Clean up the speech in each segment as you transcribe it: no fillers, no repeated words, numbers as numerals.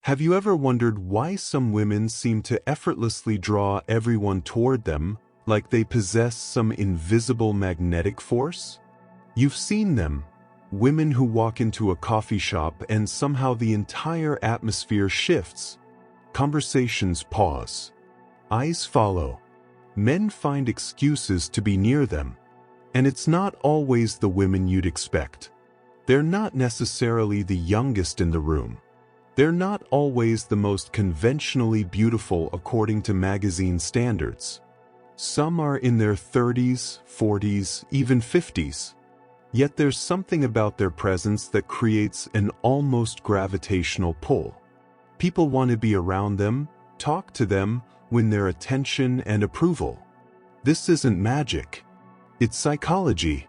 Have you ever wondered why some women seem to effortlessly draw everyone toward them, like they possess some invisible magnetic force? You've seen them, women who walk into a coffee shop and somehow the entire atmosphere shifts. Conversations pause. Eyes follow. Men find excuses to be near them. And it's not always the women you'd expect. They're not necessarily the youngest in the room. They're not always the most conventionally beautiful according to magazine standards. Some are in their 30s, 40s, even 50s. Yet there's something about their presence that creates an almost gravitational pull. People want to be around them, talk to them, win their attention and approval. This isn't magic. It's psychology.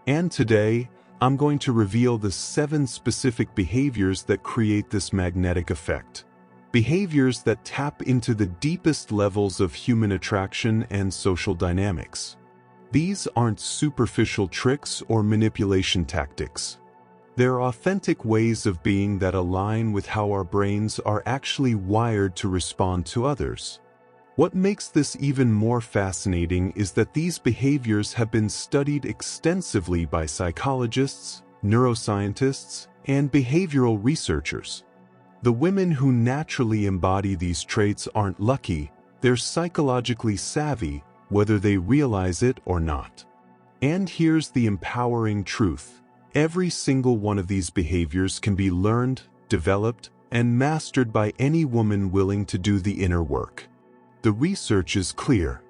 And today, I'm going to reveal the 7 specific behaviors that create this magnetic effect. Behaviors that tap into the deepest levels of human attraction and social dynamics. These aren't superficial tricks or manipulation tactics. They're authentic ways of being that align with how our brains are actually wired to respond to others. What makes this even more fascinating is that these behaviors have been studied extensively by psychologists, neuroscientists, and behavioral researchers. The women who naturally embody these traits aren't lucky, they're psychologically savvy, whether they realize it or not. And here's the empowering truth. Every single one of these behaviors can be learned, developed, and mastered by any woman willing to do the inner work. The research is clear.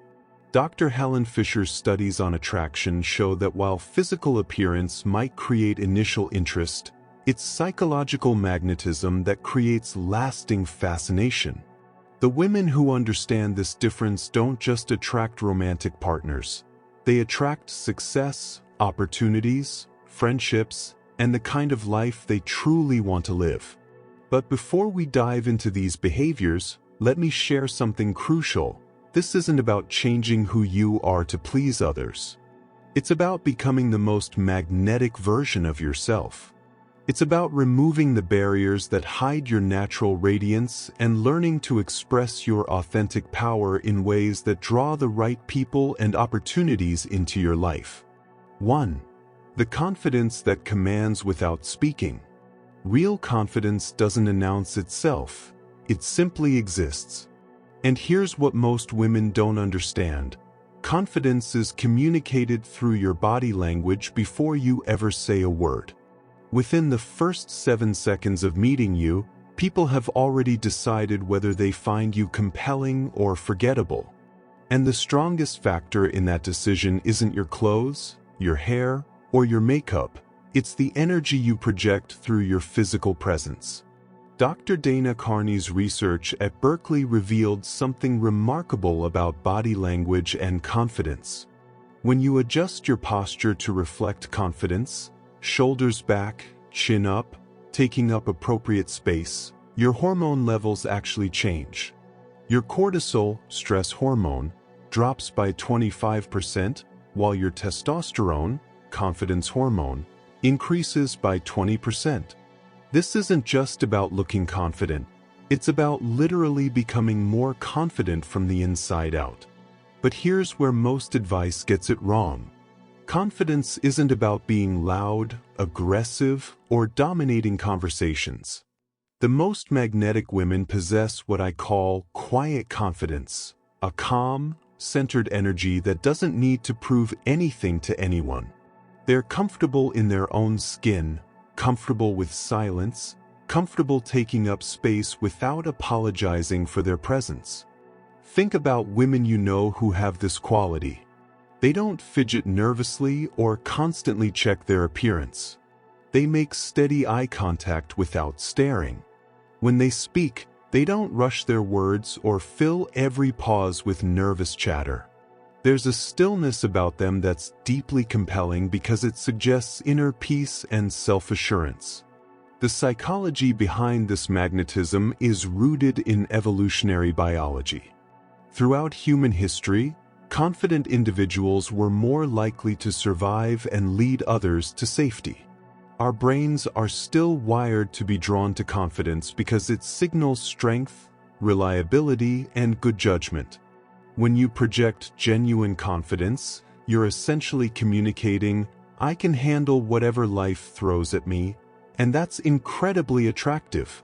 Dr. Helen Fisher's studies on attraction show that while physical appearance might create initial interest, it's psychological magnetism that creates lasting fascination. The women who understand this difference don't just attract romantic partners. They attract success, opportunities, friendships, and the kind of life they truly want to live. But before we dive into these behaviors, let me share something crucial. This isn't about changing who you are to please others. It's about becoming the most magnetic version of yourself. It's about removing the barriers that hide your natural radiance and learning to express your authentic power in ways that draw the right people and opportunities into your life. 1. The confidence that commands without speaking. Real confidence doesn't announce itself. It simply exists. And here's what most women don't understand. Confidence is communicated through your body language before you ever say a word. Within the first 7 seconds of meeting you, people have already decided whether they find you compelling or forgettable. And the strongest factor in that decision isn't your clothes, your hair, or your makeup. It's the energy you project through your physical presence. Dr. Dana Carney's research at Berkeley revealed something remarkable about body language and confidence. When you adjust your posture to reflect confidence, shoulders back, chin up, taking up appropriate space, your hormone levels actually change. Your cortisol, stress hormone, drops by 25%, while your testosterone, confidence hormone, increases by 20%. This isn't just about looking confident, it's about literally becoming more confident from the inside out. But here's where most advice gets it wrong. Confidence isn't about being loud, aggressive, or dominating conversations. The most magnetic women possess what I call quiet confidence, a calm, centered energy that doesn't need to prove anything to anyone. They're comfortable in their own skin, comfortable with silence, comfortable taking up space without apologizing for their presence. Think about women you know who have this quality. They don't fidget nervously or constantly check their appearance. They make steady eye contact without staring. When they speak, they don't rush their words or fill every pause with nervous chatter. There's a stillness about them that's deeply compelling because it suggests inner peace and self-assurance. The psychology behind this magnetism is rooted in evolutionary biology. Throughout human history, confident individuals were more likely to survive and lead others to safety. Our brains are still wired to be drawn to confidence because it signals strength, reliability, and good judgment. When you project genuine confidence, you're essentially communicating, "I can handle whatever life throws at me," and that's incredibly attractive.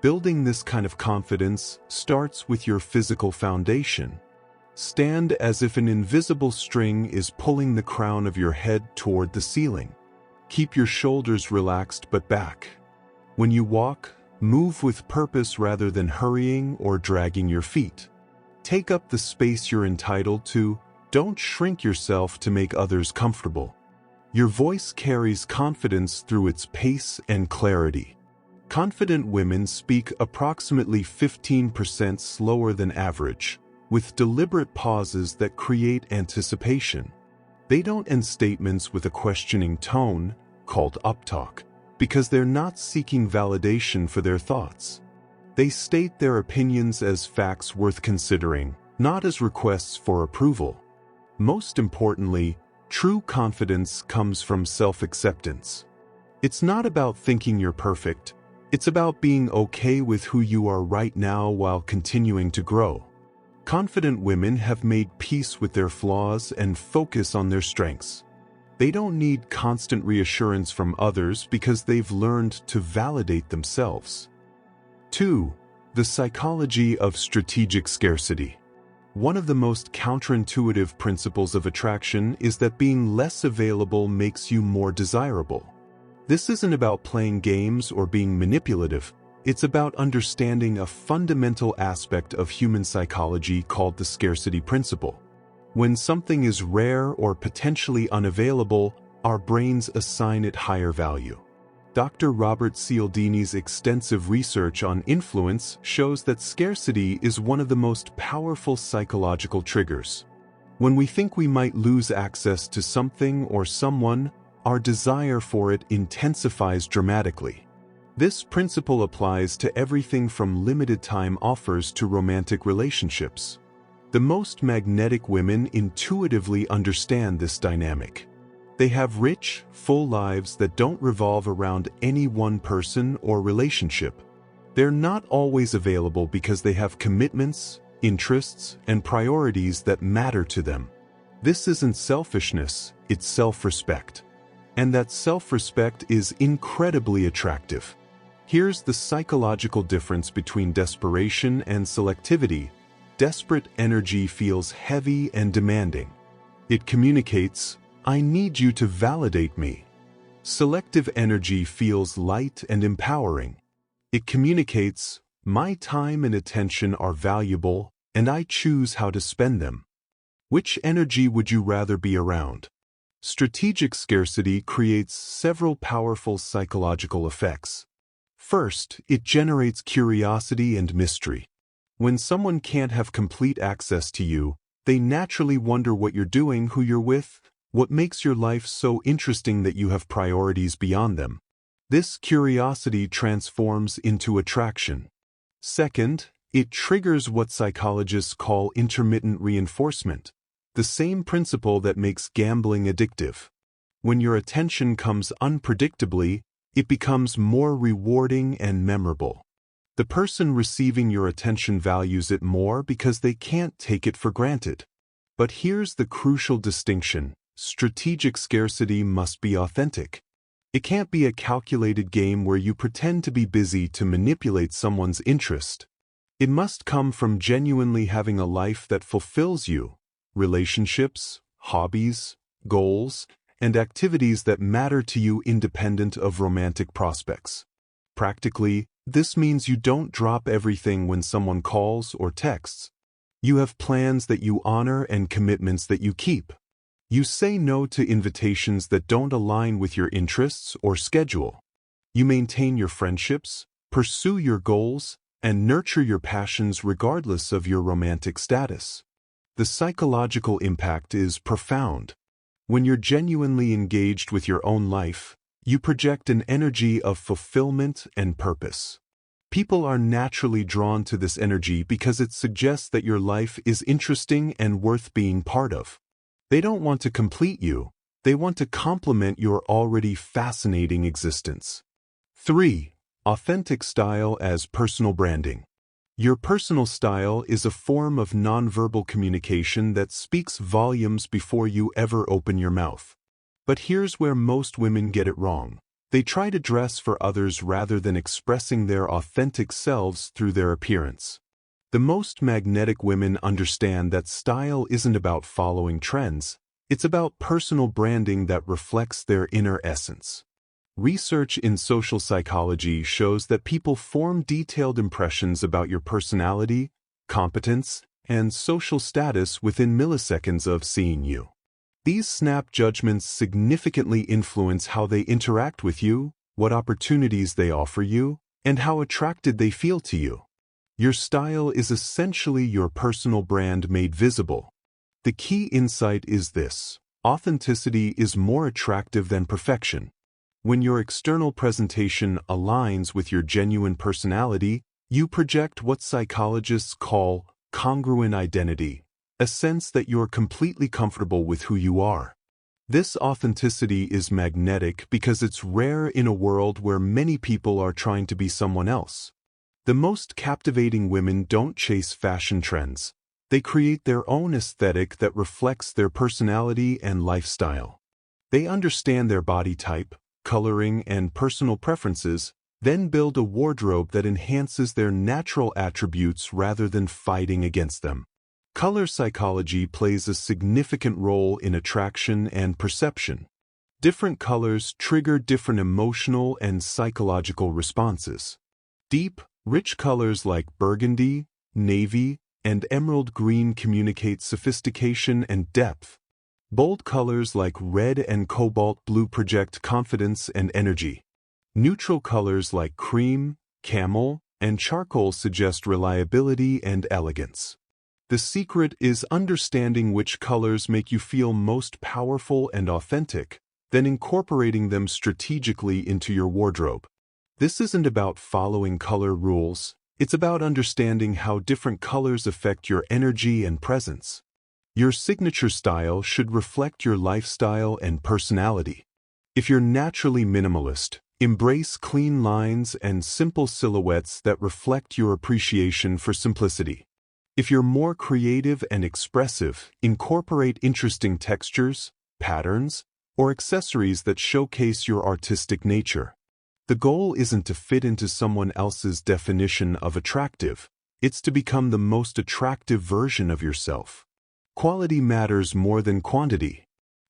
Building this kind of confidence starts with your physical foundation. Stand as if an invisible string is pulling the crown of your head toward the ceiling. Keep your shoulders relaxed but back. When you walk, move with purpose rather than hurrying or dragging your feet. Take up the space you're entitled to. Don't shrink yourself to make others comfortable. Your voice carries confidence through its pace and clarity. Confident women speak approximately 15% slower than average, with deliberate pauses that create anticipation. They don't end statements with a questioning tone, called uptalk, because they're not seeking validation for their thoughts. They state their opinions as facts worth considering, not as requests for approval. Most importantly, true confidence comes from self-acceptance. It's not about thinking you're perfect. It's about being okay with who you are right now while continuing to grow. Confident women have made peace with their flaws and focus on their strengths. They don't need constant reassurance from others because they've learned to validate themselves. 2. The psychology of strategic scarcity. One of the most counterintuitive principles of attraction is that being less available makes you more desirable. This isn't about playing games or being manipulative. It's about understanding a fundamental aspect of human psychology called the scarcity principle. When something is rare or potentially unavailable, our brains assign it higher value. Dr. Robert Cialdini's extensive research on influence shows that scarcity is one of the most powerful psychological triggers. When we think we might lose access to something or someone, our desire for it intensifies dramatically. This principle applies to everything from limited-time offers to romantic relationships. The most magnetic women intuitively understand this dynamic. They have rich, full lives that don't revolve around any one person or relationship. They're not always available because they have commitments, interests, and priorities that matter to them. This isn't selfishness, it's self-respect. And that self-respect is incredibly attractive. Here's the psychological difference between desperation and selectivity. Desperate energy feels heavy and demanding. It communicates, "I need you to validate me." Selective energy feels light and empowering. It communicates, "My time and attention are valuable, and I choose how to spend them." Which energy would you rather be around? Strategic scarcity creates several powerful psychological effects. First, it generates curiosity and mystery. When someone can't have complete access to you, they naturally wonder what you're doing, who you're with, what makes your life so interesting that you have priorities beyond them. This curiosity transforms into attraction. Second, it triggers what psychologists call intermittent reinforcement, the same principle that makes gambling addictive. When your attention comes unpredictably, it becomes more rewarding and memorable. The person receiving your attention values it more because they can't take it for granted. But here's the crucial distinction. Strategic scarcity must be authentic. It can't be a calculated game where you pretend to be busy to manipulate someone's interest. It must come from genuinely having a life that fulfills you, relationships, hobbies, goals, and activities that matter to you independent of romantic prospects. Practically, this means you don't drop everything when someone calls or texts. You have plans that you honor and commitments that you keep. You say no to invitations that don't align with your interests or schedule. You maintain your friendships, pursue your goals, and nurture your passions regardless of your romantic status. The psychological impact is profound. When you're genuinely engaged with your own life, you project an energy of fulfillment and purpose. People are naturally drawn to this energy because it suggests that your life is interesting and worth being part of. They don't want to complete you, They want to complement your already fascinating existence. 3. Authentic style as personal branding. Your personal style is a form of nonverbal communication that speaks volumes before you ever open your mouth. But here's where most women get it wrong. They try to dress for others rather than expressing their authentic selves through their appearance. The most magnetic women understand that style isn't about following trends, it's about personal branding that reflects their inner essence. Research in social psychology shows that people form detailed impressions about your personality, competence, and social status within milliseconds of seeing you. These snap judgments significantly influence how they interact with you, what opportunities they offer you, and how attracted they feel to you. Your style is essentially your personal brand made visible. The key insight is this: authenticity is more attractive than perfection. When your external presentation aligns with your genuine personality, you project what psychologists call congruent identity, a sense that you're completely comfortable with who you are. This authenticity is magnetic because it's rare in a world where many people are trying to be someone else. The most captivating women don't chase fashion trends. They create their own aesthetic that reflects their personality and lifestyle. They understand their body type, coloring, and personal preferences, then build a wardrobe that enhances their natural attributes rather than fighting against them. Color psychology plays a significant role in attraction and perception. Different colors trigger different emotional and psychological responses. Deep, rich colors like burgundy, navy, and emerald green communicate sophistication and depth. Bold colors like red and cobalt blue project confidence and energy. Neutral colors like cream, camel, and charcoal suggest reliability and elegance. The secret is understanding which colors make you feel most powerful and authentic, then incorporating them strategically into your wardrobe. This isn't about following color rules, it's about understanding how different colors affect your energy and presence. Your signature style should reflect your lifestyle and personality. If you're naturally minimalist, embrace clean lines and simple silhouettes that reflect your appreciation for simplicity. If you're more creative and expressive, incorporate interesting textures, patterns, or accessories that showcase your artistic nature. The goal isn't to fit into someone else's definition of attractive, it's to become the most attractive version of yourself. Quality matters more than quantity.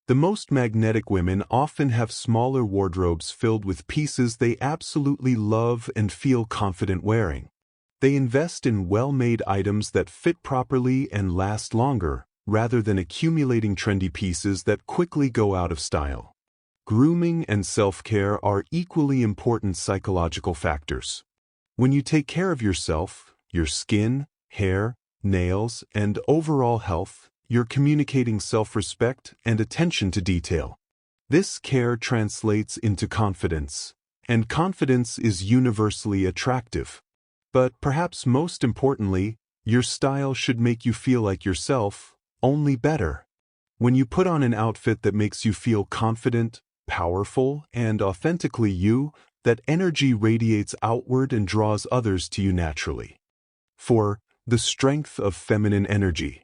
The most magnetic women often have smaller wardrobes filled with pieces they absolutely love and feel confident wearing. They invest in well-made items that fit properly and last longer, rather than accumulating trendy pieces that quickly go out of style. Grooming and self-care are equally important psychological factors. When you take care of yourself, your skin, hair, nails, and overall health, you're communicating self-respect and attention to detail. This care translates into confidence, and confidence is universally attractive. But perhaps most importantly, your style should make you feel like yourself, only better. When you put on an outfit that makes you feel confident, powerful, and authentically you, that energy radiates outward and draws others to you naturally. 4. The strength of feminine energy.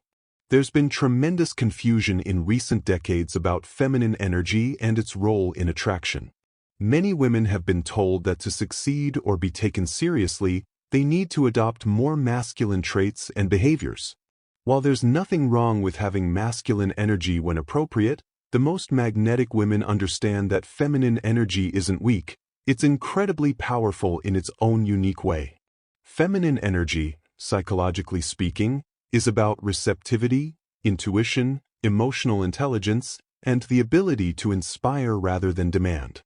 There's been tremendous confusion in recent decades about feminine energy and its role in attraction. Many women have been told that to succeed or be taken seriously, they need to adopt more masculine traits and behaviors. While there's nothing wrong with having masculine energy when appropriate, the most magnetic women understand that feminine energy isn't weak, it's incredibly powerful in its own unique way. Feminine energy, psychologically speaking, is about receptivity, intuition, emotional intelligence, and the ability to inspire rather than demand.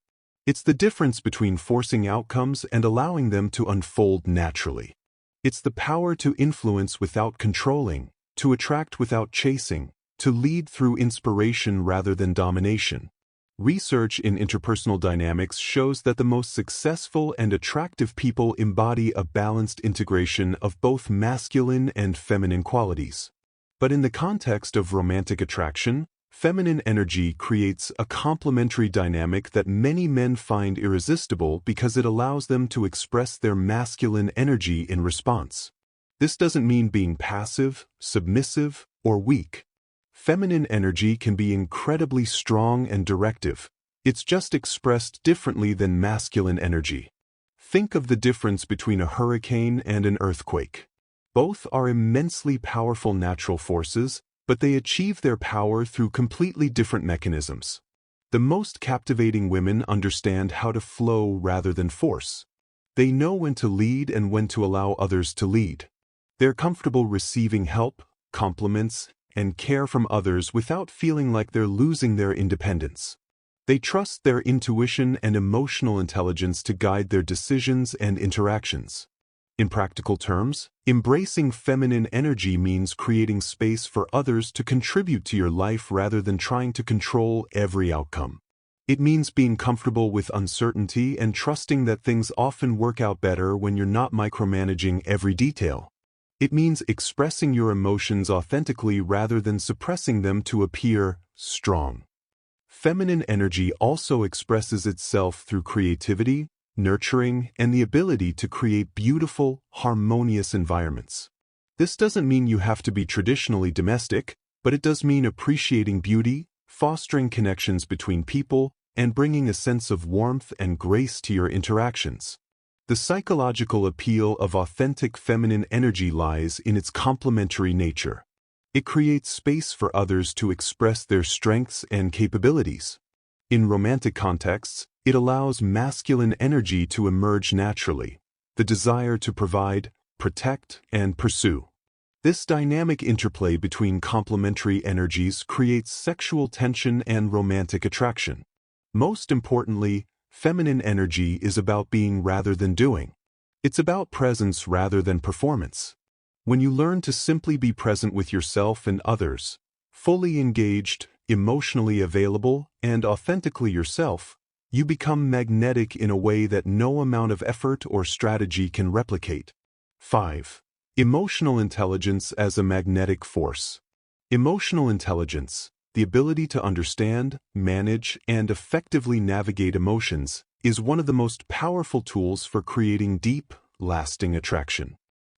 It's the difference between forcing outcomes and allowing them to unfold naturally. It's the power to influence without controlling, to attract without chasing, to lead through inspiration rather than domination. Research in interpersonal dynamics shows that the most successful and attractive people embody a balanced integration of both masculine and feminine qualities. But in the context of romantic attraction, Feminine energy creates a complementary dynamic that many men find irresistible because it allows them to express their masculine energy in response. This doesn't mean being passive, submissive, or weak. Feminine energy can be incredibly strong and directive. It's just expressed differently than masculine energy. Think of the difference between a hurricane and an earthquake. Both are immensely powerful natural forces, but they achieve their power through completely different mechanisms. The most captivating women understand how to flow rather than force. They know when to lead and when to allow others to lead. They're comfortable receiving help, compliments, and care from others without feeling like they're losing their independence. They trust their intuition and emotional intelligence to guide their decisions and interactions. In practical terms, embracing feminine energy means creating space for others to contribute to your life rather than trying to control every outcome. It means being comfortable with uncertainty and trusting that things often work out better when you're not micromanaging every detail. It means expressing your emotions authentically rather than suppressing them to appear strong. Feminine energy also expresses itself through creativity, nurturing, and the ability to create beautiful, harmonious environments. This doesn't mean you have to be traditionally domestic, but it does mean appreciating beauty, fostering connections between people, and bringing a sense of warmth and grace to your interactions. The psychological appeal of authentic feminine energy lies in its complementary nature. It creates space for others to express their strengths and capabilities. In romantic contexts, it allows masculine energy to emerge naturally, the desire to provide, protect, and pursue. This dynamic interplay between complementary energies creates sexual tension and romantic attraction. Most importantly, feminine energy is about being rather than doing. It's about presence rather than performance. When you learn to simply be present with yourself and others, fully engaged, emotionally available, and authentically yourself, you become magnetic in a way that no amount of effort or strategy can replicate. 5. Emotional intelligence as a magnetic force. Emotional intelligence, the ability to understand, manage, and effectively navigate emotions, is one of the most powerful tools for creating deep, lasting attraction.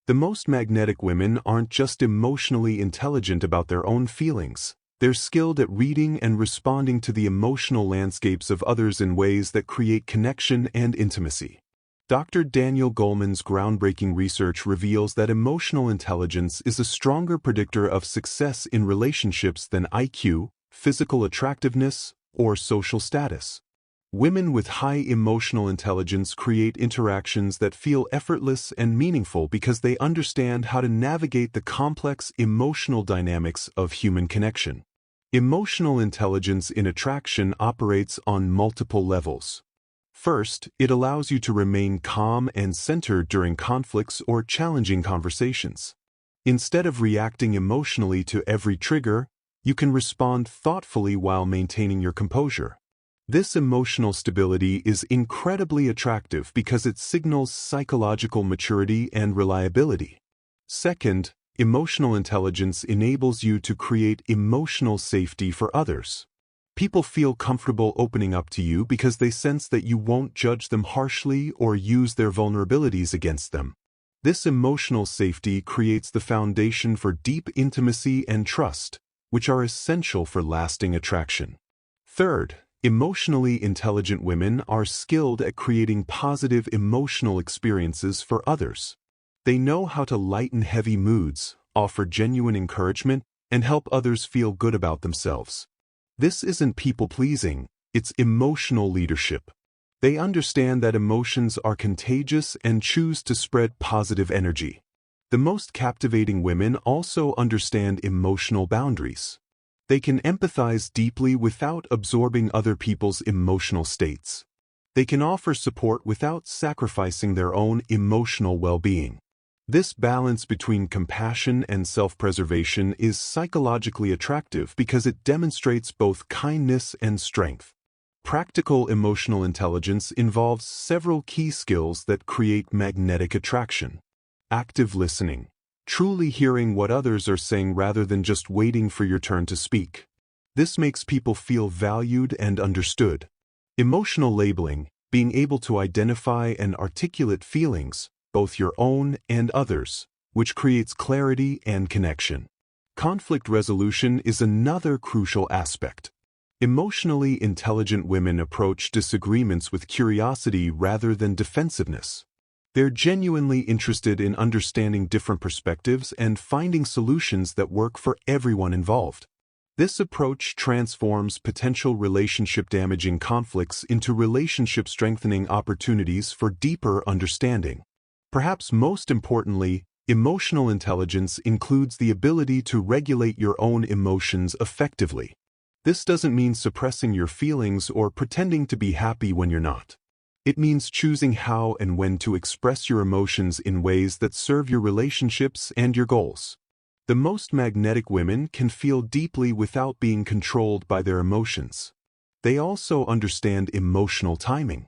The most magnetic women aren't just emotionally intelligent about their own feelings. They're skilled at reading and responding to the emotional landscapes of others in ways that create connection and intimacy. Dr. Daniel Goleman's groundbreaking research reveals that emotional intelligence is a stronger predictor of success in relationships than IQ, physical attractiveness, or social status. Women with high emotional intelligence create interactions that feel effortless and meaningful because they understand how to navigate the complex emotional dynamics of human connection. Emotional intelligence in attraction operates on multiple levels. First, it allows you to remain calm and centered during conflicts or challenging conversations. Instead of reacting emotionally to every trigger, you can respond thoughtfully while maintaining your composure. This emotional stability is incredibly attractive because it signals psychological maturity and reliability. Second, emotional intelligence enables you to create emotional safety for others. People feel comfortable opening up to you because they sense that you won't judge them harshly or use their vulnerabilities against them. This emotional safety creates the foundation for deep intimacy and trust, which are essential for lasting attraction. Third, emotionally intelligent women are skilled at creating positive emotional experiences for others. They know how to lighten heavy moods, offer genuine encouragement, and help others feel good about themselves. This isn't people-pleasing, it's emotional leadership. They understand that emotions are contagious and choose to spread positive energy. The most captivating women also understand emotional boundaries. They can empathize deeply without absorbing other people's emotional states. They can offer support without sacrificing their own emotional well-being. This balance between compassion and self-preservation is psychologically attractive because it demonstrates both kindness and strength. Practical emotional intelligence involves several key skills that create magnetic attraction. Active listening. Truly hearing what others are saying rather than just waiting for your turn to speak. This makes people feel valued and understood. Emotional labeling, being able to identify and articulate feelings, both your own and others, which creates clarity and connection. Conflict resolution is another crucial aspect. Emotionally intelligent women approach disagreements with curiosity rather than defensiveness. They're genuinely interested in understanding different perspectives and finding solutions that work for everyone involved. This approach transforms potential relationship-damaging conflicts into relationship-strengthening opportunities for deeper understanding. Perhaps most importantly, emotional intelligence includes the ability to regulate your own emotions effectively. This doesn't mean suppressing your feelings or pretending to be happy when you're not. It means choosing how and when to express your emotions in ways that serve your relationships and your goals. The most magnetic women can feel deeply without being controlled by their emotions. They also understand emotional timing.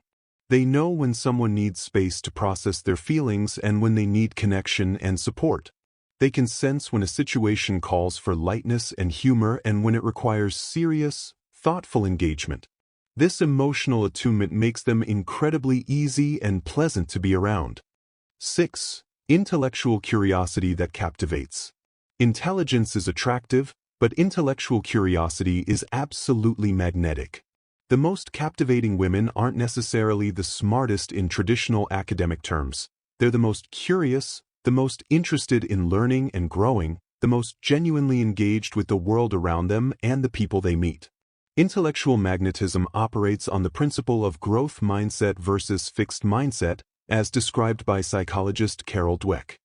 They know when someone needs space to process their feelings and when they need connection and support. They can sense when a situation calls for lightness and humor and when it requires serious, thoughtful engagement. This emotional attunement makes them incredibly easy and pleasant to be around. 6. Intellectual curiosity that captivates. Intelligence is attractive, but intellectual curiosity is absolutely magnetic. The most captivating women aren't necessarily the smartest in traditional academic terms. They're the most curious, the most interested in learning and growing, the most genuinely engaged with the world around them and the people they meet. Intellectual magnetism operates on the principle of growth mindset versus fixed mindset, as described by psychologist Carol Dweck.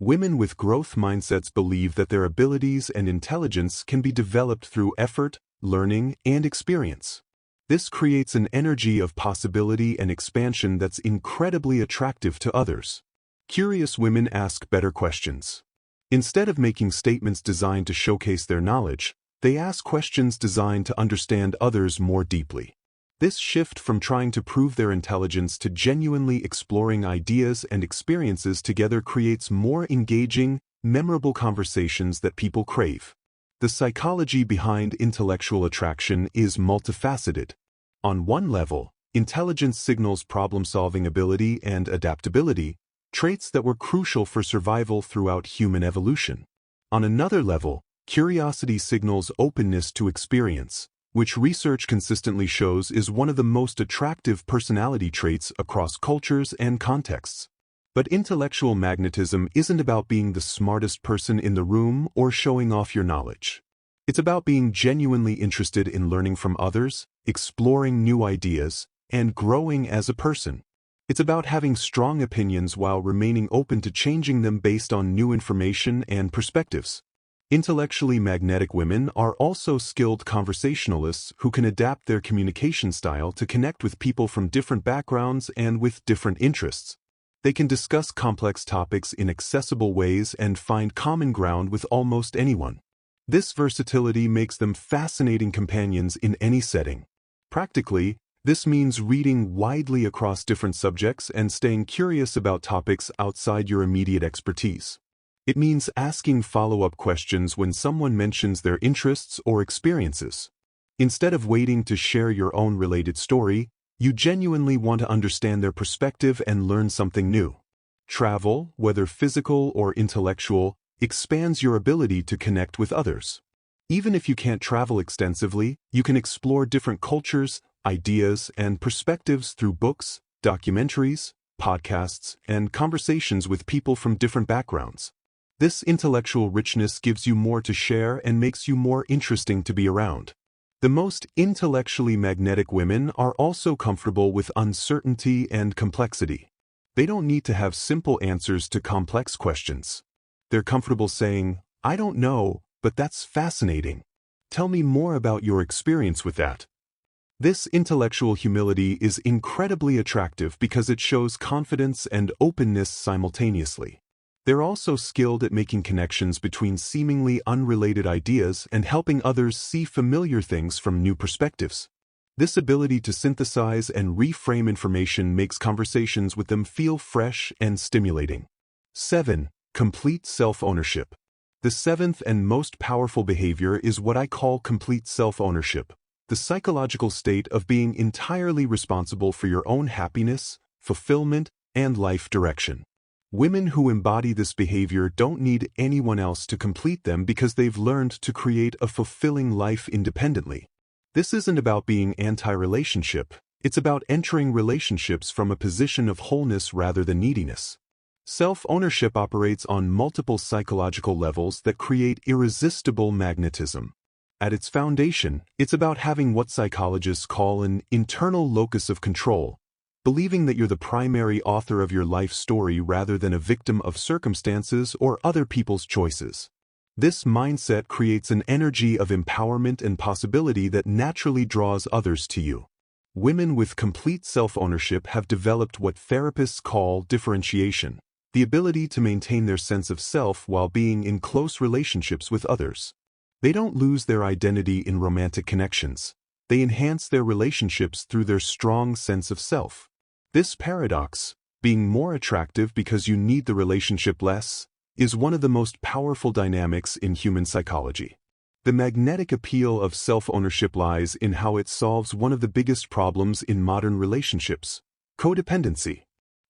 Women with growth mindsets believe that their abilities and intelligence can be developed through effort, learning, and experience. This creates an energy of possibility and expansion that's incredibly attractive to others. Curious women ask better questions. Instead of making statements designed to showcase their knowledge, they ask questions designed to understand others more deeply. This shift from trying to prove their intelligence to genuinely exploring ideas and experiences together creates more engaging, memorable conversations that people crave. The psychology behind intellectual attraction is multifaceted. On one level, intelligence signals problem-solving ability and adaptability, traits that were crucial for survival throughout human evolution. On another level, curiosity signals openness to experience, which research consistently shows is one of the most attractive personality traits across cultures and contexts. But intellectual magnetism isn't about being the smartest person in the room or showing off your knowledge. It's about being genuinely interested in learning from others, exploring new ideas, and growing as a person. It's about having strong opinions while remaining open to changing them based on new information and perspectives. Intellectually magnetic women are also skilled conversationalists who can adapt their communication style to connect with people from different backgrounds and with different interests. They can discuss complex topics in accessible ways and find common ground with almost anyone. This versatility makes them fascinating companions in any setting. Practically, this means reading widely across different subjects and staying curious about topics outside your immediate expertise. It means asking follow-up questions when someone mentions their interests or experiences. Instead of waiting to share your own related story, you genuinely want to understand their perspective and learn something new. Travel, whether physical or intellectual, expands your ability to connect with others. Even if you can't travel extensively, you can explore different cultures, ideas, and perspectives through books, documentaries, podcasts, and conversations with people from different backgrounds. This intellectual richness gives you more to share and makes you more interesting to be around. The most intellectually magnetic women are also comfortable with uncertainty and complexity. They don't need to have simple answers to complex questions. They're comfortable saying, "I don't know, but that's fascinating. Tell me more about your experience with that." This intellectual humility is incredibly attractive because it shows confidence and openness simultaneously. They're also skilled at making connections between seemingly unrelated ideas and helping others see familiar things from new perspectives. This ability to synthesize and reframe information makes conversations with them feel fresh and stimulating. 7. Complete self-ownership. The seventh and most powerful behavior is what I call complete self-ownership, the psychological state of being entirely responsible for your own happiness, fulfillment, and life direction. Women who embody this behavior don't need anyone else to complete them because they've learned to create a fulfilling life independently. This isn't about being anti-relationship, it's about entering relationships from a position of wholeness rather than neediness. Self-ownership operates on multiple psychological levels that create irresistible magnetism. At its foundation, it's about having what psychologists call an internal locus of control, believing that you're the primary author of your life story rather than a victim of circumstances or other people's choices. This mindset creates an energy of empowerment and possibility that naturally draws others to you. Women with complete self-ownership have developed what therapists call differentiation, the ability to maintain their sense of self while being in close relationships with others. They don't lose their identity in romantic connections. They enhance their relationships through their strong sense of self. This paradox, being more attractive because you need the relationship less, is one of the most powerful dynamics in human psychology. The magnetic appeal of self-ownership lies in how it solves one of the biggest problems in modern relationships: codependency.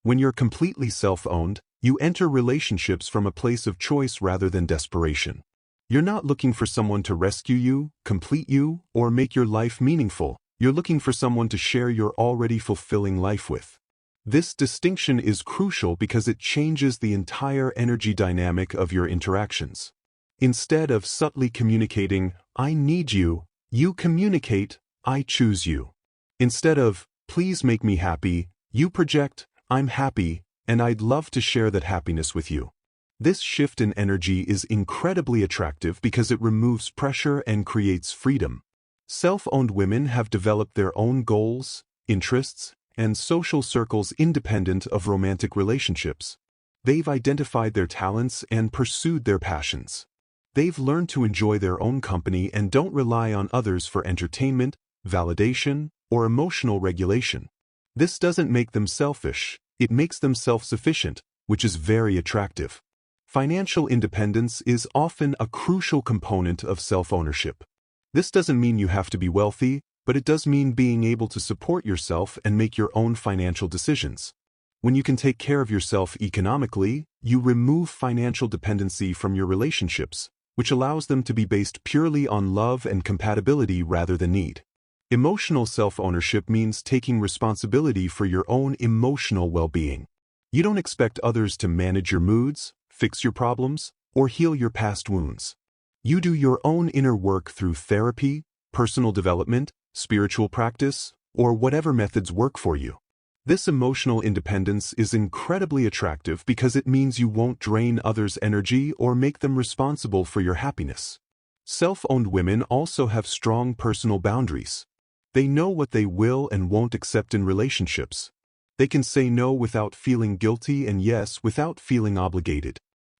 When you're completely self-owned, you enter relationships from a place of choice rather than desperation. You're not looking for someone to rescue you, complete you, or make your life meaningful. You're looking for someone to share your already fulfilling life with. This distinction is crucial because it changes the entire energy dynamic of your interactions. Instead of subtly communicating, "I need you," you communicate, "I choose you." Instead of, "Please make me happy," you project, "I'm happy, and I'd love to share that happiness with you." This shift in energy is incredibly attractive because it removes pressure and creates freedom. Self-owned women have developed their own goals, interests, and social circles independent of romantic relationships. They've identified their talents and pursued their passions. They've learned to enjoy their own company and don't rely on others for entertainment, validation, or emotional regulation. This doesn't make them selfish, it makes them self-sufficient, which is very attractive. Financial independence is often a crucial component of self-ownership. This doesn't mean you have to be wealthy, but it does mean being able to support yourself and make your own financial decisions. When you can take care of yourself economically, you remove financial dependency from your relationships, which allows them to be based purely on love and compatibility rather than need. Emotional self-ownership means taking responsibility for your own emotional well-being. You don't expect others to manage your moods, fix your problems, or heal your past wounds. You do your own inner work through therapy, personal development, spiritual practice, or whatever methods work for you. This emotional independence is incredibly attractive because it means you won't drain others' energy or make them responsible for your happiness. Self-owned women also have strong personal boundaries. They know what they will and won't accept in relationships. They can say no without feeling guilty and yes without feeling obligated.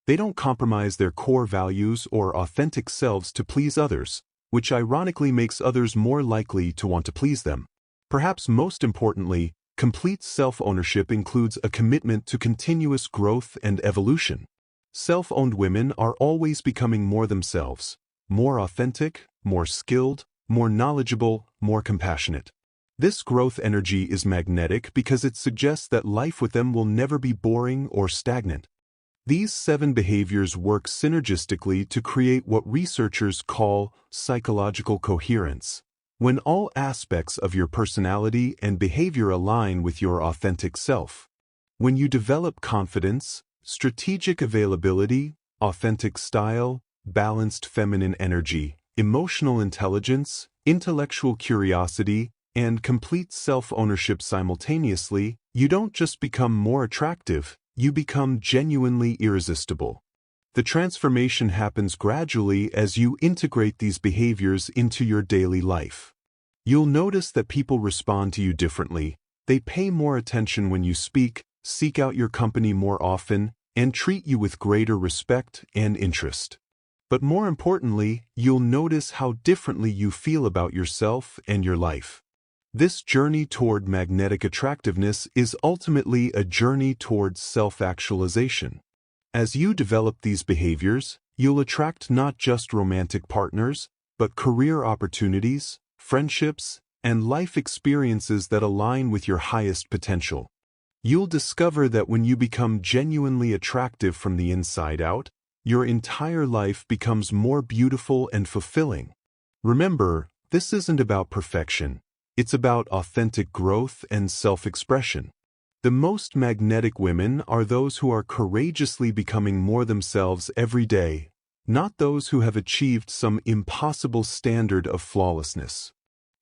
They don't compromise their core values or authentic selves to please others, which ironically makes others more likely to want to please them. Perhaps most importantly, complete self-ownership includes a commitment to continuous growth and evolution. Self-owned women are always becoming more themselves, more authentic, more skilled, more knowledgeable, more compassionate. This growth energy is magnetic because it suggests that life with them will never be boring or stagnant. These 7 behaviors work synergistically to create what researchers call psychological coherence, when all aspects of your personality and behavior align with your authentic self. When you develop confidence, strategic availability, authentic style, balanced feminine energy, emotional intelligence, intellectual curiosity, and complete self-ownership simultaneously, you don't just become more attractive, you become genuinely irresistible. The transformation happens gradually as you integrate these behaviors into your daily life. You'll notice that people respond to you differently, they pay more attention when you speak, seek out your company more often, and treat you with greater respect and interest. But more importantly, you'll notice how differently you feel about yourself and your life. This journey toward magnetic attractiveness is ultimately a journey towards self-actualization. As you develop these behaviors, you'll attract not just romantic partners, but career opportunities, friendships, and life experiences that align with your highest potential. You'll discover that when you become genuinely attractive from the inside out, your entire life becomes more beautiful and fulfilling. Remember, this isn't about perfection. It's about authentic growth and self-expression. The most magnetic women are those who are courageously becoming more themselves every day, not those who have achieved some impossible standard of flawlessness.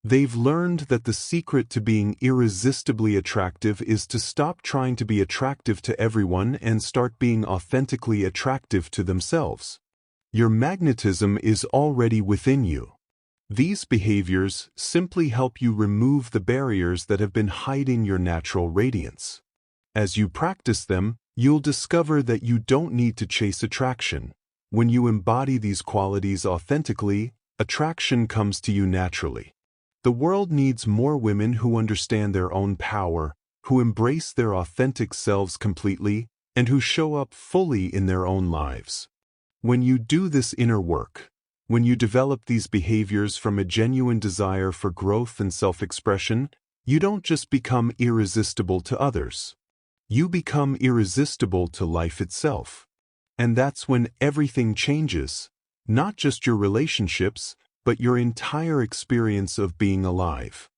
They've learned that the secret to being irresistibly attractive is to stop trying to be attractive to everyone and start being authentically attractive to themselves. Your magnetism is already within you. These behaviors simply help you remove the barriers that have been hiding your natural radiance. As you practice them, you'll discover that you don't need to chase attraction. When you embody these qualities authentically, attraction comes to you naturally. The world needs more women who understand their own power, who embrace their authentic selves completely, and who show up fully in their own lives. When you do this inner work, when you develop these behaviors from a genuine desire for growth and self-expression, you don't just become irresistible to others. You become irresistible to life itself. And that's when everything changes, not just your relationships, but your entire experience of being alive.